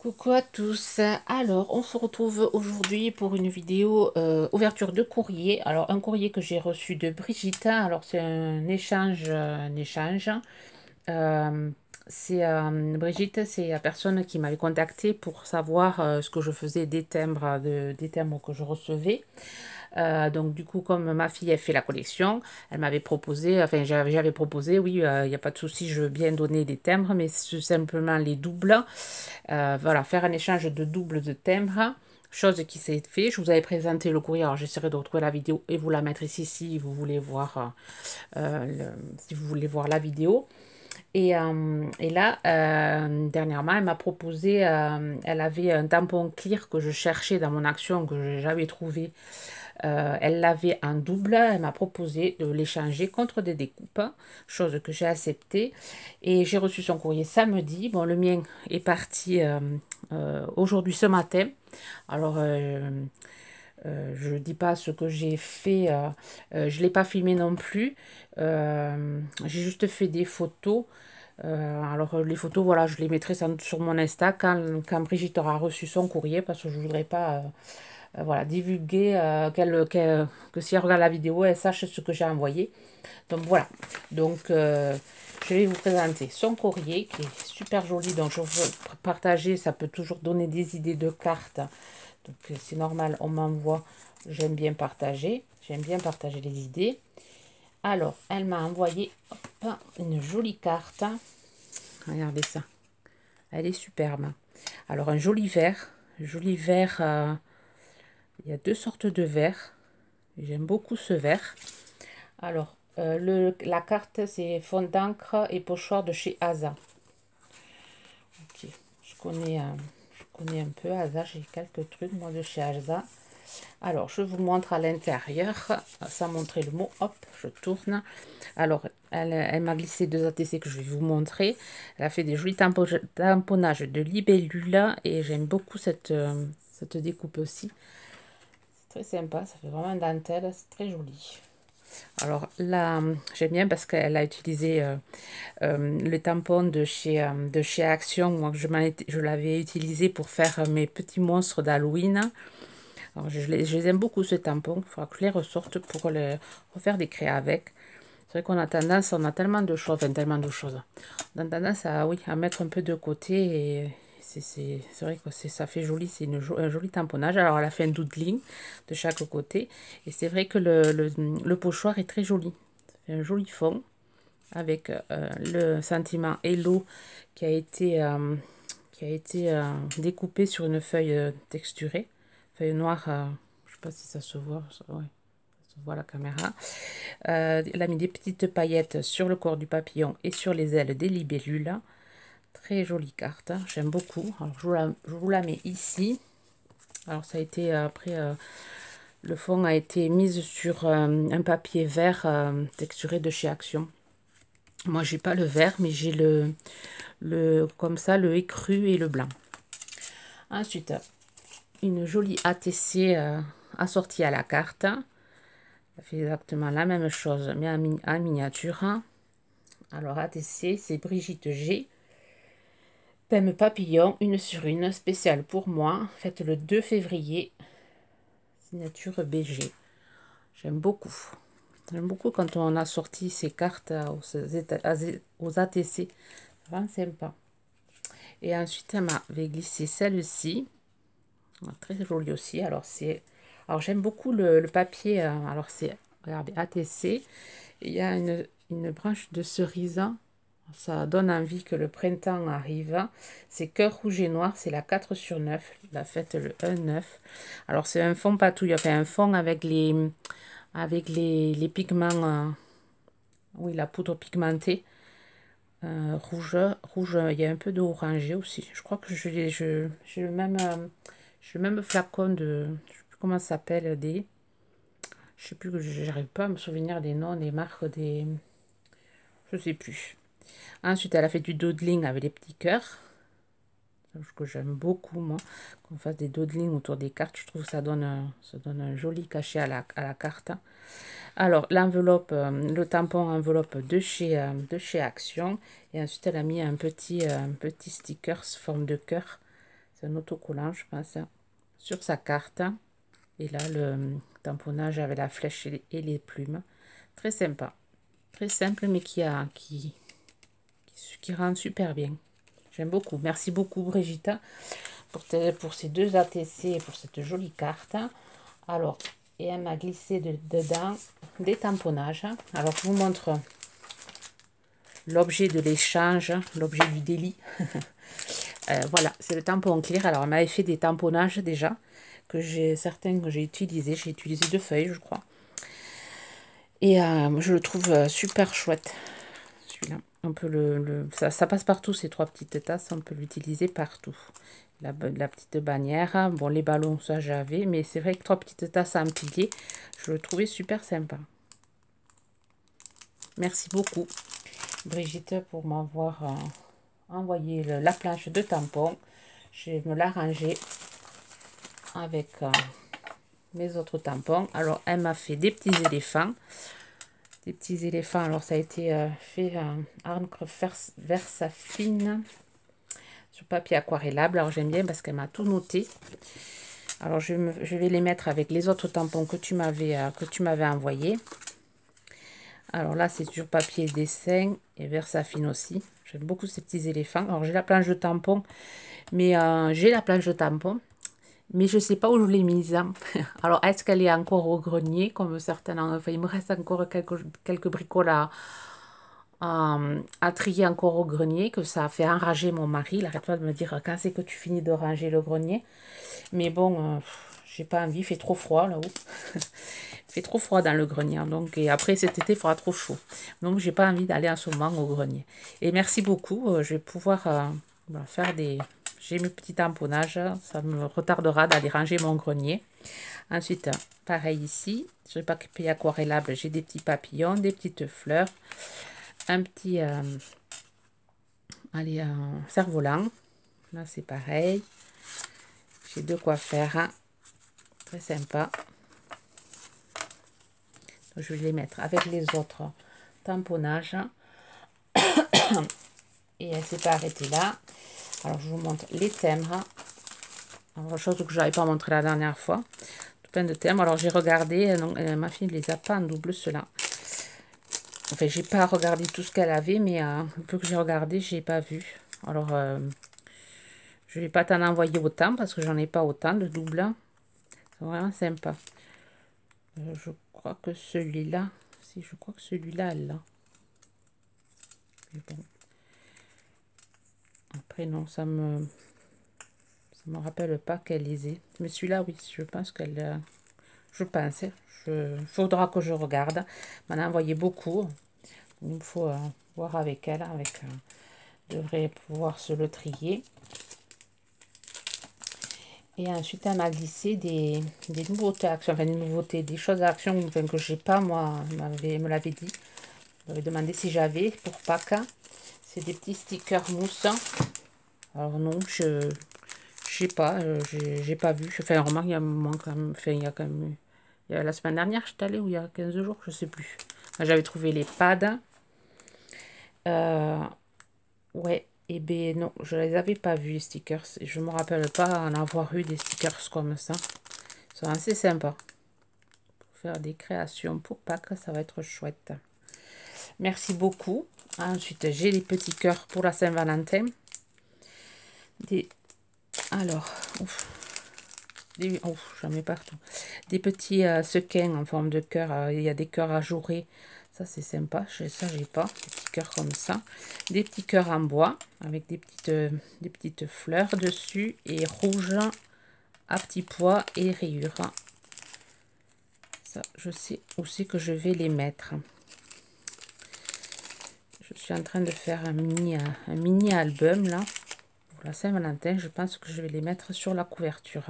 Coucou à tous. Alors, on se retrouve aujourd'hui pour une vidéo ouverture de courrier. Alors, un courrier que j'ai reçu de Brigitte. Alors, c'est un échange. Euh, Brigitte, c'est la personne qui m'avait contacté pour savoir ce que je faisais des timbres, des timbres que je recevais. Donc du coup, comme ma fille, elle fait la collection, elle m'avait proposé, enfin j'avais proposé, oui, il n'y a pas de souci, je veux bien donner des timbres, mais c'est simplement les doubles. Voilà, faire un échange de doubles de timbres, chose qui s'est fait. Je vous avais présenté le courrier, alors j'essaierai de retrouver la vidéo et vous la mettre ici si vous voulez voir, si vous voulez voir la vidéo. Et là, dernièrement, elle m'a proposé, elle avait un tampon clear que je cherchais dans mon action, que je n'avais trouvé. Elle l'avait en double, elle m'a proposé de l'échanger contre des découpes, chose que j'ai acceptée. Et j'ai reçu son courrier samedi. Bon, le mien est parti aujourd'hui ce matin. Alors, je ne dis pas ce que j'ai fait, je ne l'ai pas filmé non plus. J'ai juste fait des photos. Alors les photos, voilà, je les mettrai sur mon Insta quand Brigitte aura reçu son courrier parce que je ne voudrais pas voilà, divulguer que si elle regarde la vidéo, elle sache ce que j'ai envoyé. Donc voilà, donc je vais vous présenter son courrier qui est super joli, donc je veux partager, ça peut toujours donner des idées de cartes. Donc c'est normal, on m'envoie, j'aime bien partager les idées. Alors, elle m'a envoyé une jolie carte. Regardez ça. Elle est superbe. Alors, un joli vert. Joli vert. Il y a deux sortes de verts. J'aime beaucoup ce vert. Alors, la carte, c'est fond d'encre et pochoir de chez Asa. Ok. Je connais un peu Asa. J'ai quelques trucs, moi, de chez Asa. Alors, je vous montre à l'intérieur, sans montrer le mot. Hop, je tourne. Alors, elle m'a glissé deux ATC que je vais vous montrer. Elle a fait des jolis tamponnages de libellule et j'aime beaucoup cette découpe aussi. C'est très sympa, ça fait vraiment une dentelle, c'est très joli. Alors là, j'aime bien parce qu'elle a utilisé le tampon de chez Action. Moi, je l'avais utilisé pour faire mes petits monstres d'Halloween. Alors, je les aime beaucoup, ce tampon. Il faudra que je les ressorte pour refaire des créas avec. C'est vrai qu'on a tendance, on a tellement de choses, enfin tellement de choses. On a tendance à, oui, à mettre un peu de côté et c'est vrai que ça fait joli, c'est un joli tamponnage. Alors elle a fait un doodling de chaque côté et c'est vrai que le pochoir est très joli. Ça fait un joli fond avec le sentiment Hello qui a été, découpé sur une feuille texturée, feuille noire, je sais pas si ça se voit, ouais, ça se voit à la caméra. Elle a mis des petites paillettes sur le corps du papillon et sur les ailes des libellules. Très jolie carte, hein, j'aime beaucoup. Alors, je vous la mets ici. Alors ça a été après, le fond a été mis sur un papier vert texturé de chez Action. Moi j'ai pas le vert, mais j'ai comme ça le écru et le blanc. Ensuite, une jolie ATC assortie à la carte. Ça fait exactement la même chose, mais en miniature. Alors, ATC, c'est Brigitte G. Thème papillon, une sur une, spéciale pour moi. Faites le 2 février. Signature BG. J'aime beaucoup. J'aime beaucoup quand on a sorti ces cartes aux ATC. Vraiment sympa. Et ensuite, elle m'avait glissé celle-ci. Très jolie aussi. Alors j'aime beaucoup le papier. Alors c'est, regardez, ATC. Il y a une branche de cerise. Ça donne envie que le printemps arrive. C'est cœur rouge et noir. C'est la 4 sur 9. La fête le 1-9. Alors c'est un fond patouille. Enfin un fond avec les pigments. Oui, la poudre pigmentée. Rouge, il y a un peu d'orangé aussi. Je crois que j'ai le même flacon de, je sais plus comment ça s'appelle, je sais plus, j'arrive pas à me souvenir des noms, des marques, je sais plus. Ensuite, elle a fait du doodling avec des petits cœurs, que j'aime beaucoup, moi, qu'on fasse des doodling autour des cartes. Je trouve que ça donne un joli cachet à la carte. Alors, l'enveloppe, le tampon enveloppe de chez Action. Et ensuite, elle a mis un petit sticker forme de cœur. C'est un autocollant, je pense, sur sa carte. Et là, le tamponnage avec la flèche et les plumes. Très sympa. Très simple, mais qui rend super bien. J'aime beaucoup. Merci beaucoup, Brigitte, pour ces deux ATC et pour cette jolie carte. Alors, et elle m'a glissé dedans des tamponnages. Alors, je vous montre l'objet de l'échange, l'objet du délit. Voilà, c'est le tampon clear. Alors, elle m'avait fait des tamponnages déjà, certains que j'ai utilisés. J'ai utilisé 2 feuilles, je crois. Et je le trouve super chouette, celui-là. On peut ça passe partout, ces 3 petites tasses. On peut l'utiliser partout. La petite bannière. Bon, les ballons, ça j'avais. Mais c'est vrai que 3 petites tasses à empiler, je le trouvais super sympa. Merci beaucoup, Brigitte, pour m'avoir envoyé la planche de tampons. Je vais me l'arranger avec mes autres tampons. Alors, elle m'a fait des petits éléphants. Des petits éléphants. Alors, ça a été fait en encre Versafine sur papier aquarellable. Alors, j'aime bien parce qu'elle m'a tout noté. Alors, je vais les mettre avec les autres tampons que tu m'avais envoyés. Alors là, c'est sur papier dessin et Versafine aussi. J'aime beaucoup ces petits éléphants. Alors, j'ai la planche de tampons, mais mais je ne sais pas où je l'ai mise. Alors, est-ce qu'elle est encore au grenier, comme certains... Enfin, il me reste encore quelques bricoles à trier encore au grenier, que ça a fait enrager mon mari. Il n'arrête pas de me dire, quand c'est que tu finis de ranger le grenier? Mais bon, j'ai pas envie, il fait trop froid là-haut. Il fait trop froid dans le grenier. Donc, et après cet été, il fera trop chaud. Donc, j'ai pas envie d'aller en ce moment au grenier. Et merci beaucoup. Je vais pouvoir faire des... J'ai mes petits tamponnages. Ça me retardera d'aller ranger mon grenier. Ensuite, pareil ici. Sur le papier aquarellable, j'ai des petits papillons, des petites fleurs. Un petit... cerf-volant. Là, c'est pareil. J'ai de quoi faire. Hein. Très sympa. Je vais les mettre avec les autres tamponnages. Et elle s'est pas arrêtée là. Alors, je vous montre les timbres. Alors, chose que je n'avais pas montré la dernière fois. Tout plein de timbres. Alors, j'ai regardé. Donc, ma fille ne les a pas en double, ceux-là. Enfin, j'ai pas regardé tout ce qu'elle avait, mais un peu que j'ai regardé, j'ai pas vu. Alors, je vais pas t'en envoyer autant parce que j'en ai pas autant de double. C'est vraiment sympa. Je crois que celui-là, si je crois que celui-là, là. Mais bon. Après, non, ça me rappelle pas qu'elle lisait. Mais celui-là, oui, je pense qu'elle... je pense. Faudra que je regarde. Elle m'en a envoyé beaucoup. Il faut voir avec elle. Devrait pouvoir se le trier. Et ensuite, elle m'a glissé des nouveautés actions. Enfin, des nouveautés, des choses à action enfin, que j'ai pas, moi. Elle me l'avait dit. Elle m'avait demandé si j'avais pour Pâques. C'est des petits stickers mousse. Alors non, je sais pas, j'ai pas vu. Enfin, remarque, il y a un moment quand même. Enfin, il y a quand même. Il y a la semaine dernière, je suis allée, ou il y a 15 jours, je sais plus. J'avais trouvé les pads. Ouais, et ben non, je les avais pas vus, les stickers. Et je me rappelle pas en avoir eu des stickers comme ça. Ils sont assez sympas. Pour faire des créations pour Pâques, ça va être chouette. Merci beaucoup. Ensuite, j'ai les petits cœurs pour la Saint-Valentin. Alors, j'en mets partout. Des petits sequins en forme de cœur. Il y a des cœurs ajourés. Ça, c'est sympa. Ça, j'ai pas. Des petits cœurs comme ça. Des petits cœurs en bois avec des petites fleurs dessus. Et rouge à petits pois et rayures. Ça, je sais aussi que je vais les mettre. Je suis en train de faire un mini album là. Pour la Saint-Valentin, je pense que je vais les mettre sur la couverture.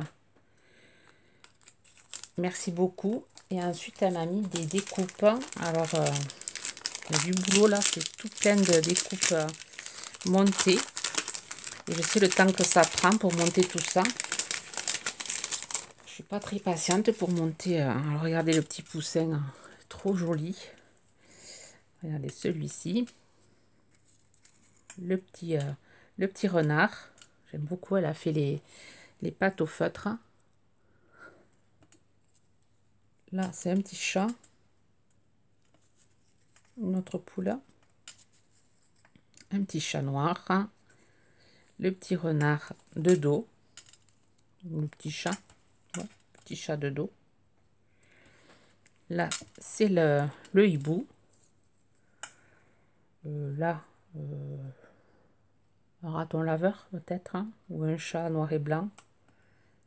Merci beaucoup. Et ensuite, elle m'a mis des découpes. Alors, il y a du boulot là, c'est tout plein de découpes montées. Et je sais le temps que ça prend pour monter tout ça. Je suis pas très patiente pour monter. Alors, regardez le petit poussin, trop joli. Regardez celui-ci. Le petit renard. J'aime beaucoup. Elle a fait les pâtes au feutre. Là, c'est un petit chat. Une autre poule. Un petit chat noir. Le petit renard de dos. Le petit chat. Ouais, petit chat de dos. Là, c'est le hibou. Là, un raton laveur peut-être, hein, ou un chat noir et blanc.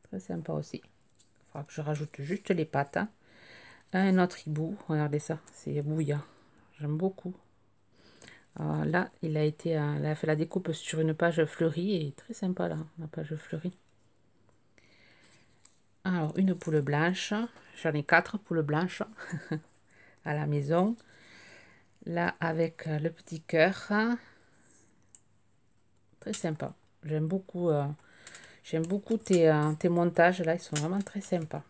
Très sympa aussi. Il faudra que je rajoute juste les pattes. Hein. Un autre hibou, regardez ça, c'est bouillant. J'aime beaucoup. Là, il a fait la découpe sur une page fleurie et très sympa là, la page fleurie. Alors, une poule blanche. J'en ai 4 poules blanches à la maison. Là, avec le petit cœur. Très sympa. J'aime beaucoup tes montages là, ils sont vraiment très sympas.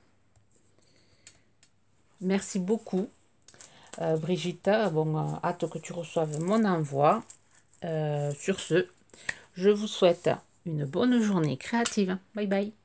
Merci beaucoup, Brigitte. Bon, hâte que tu reçoives mon envoi. Sur ce, je vous souhaite une bonne journée créative. Bye bye.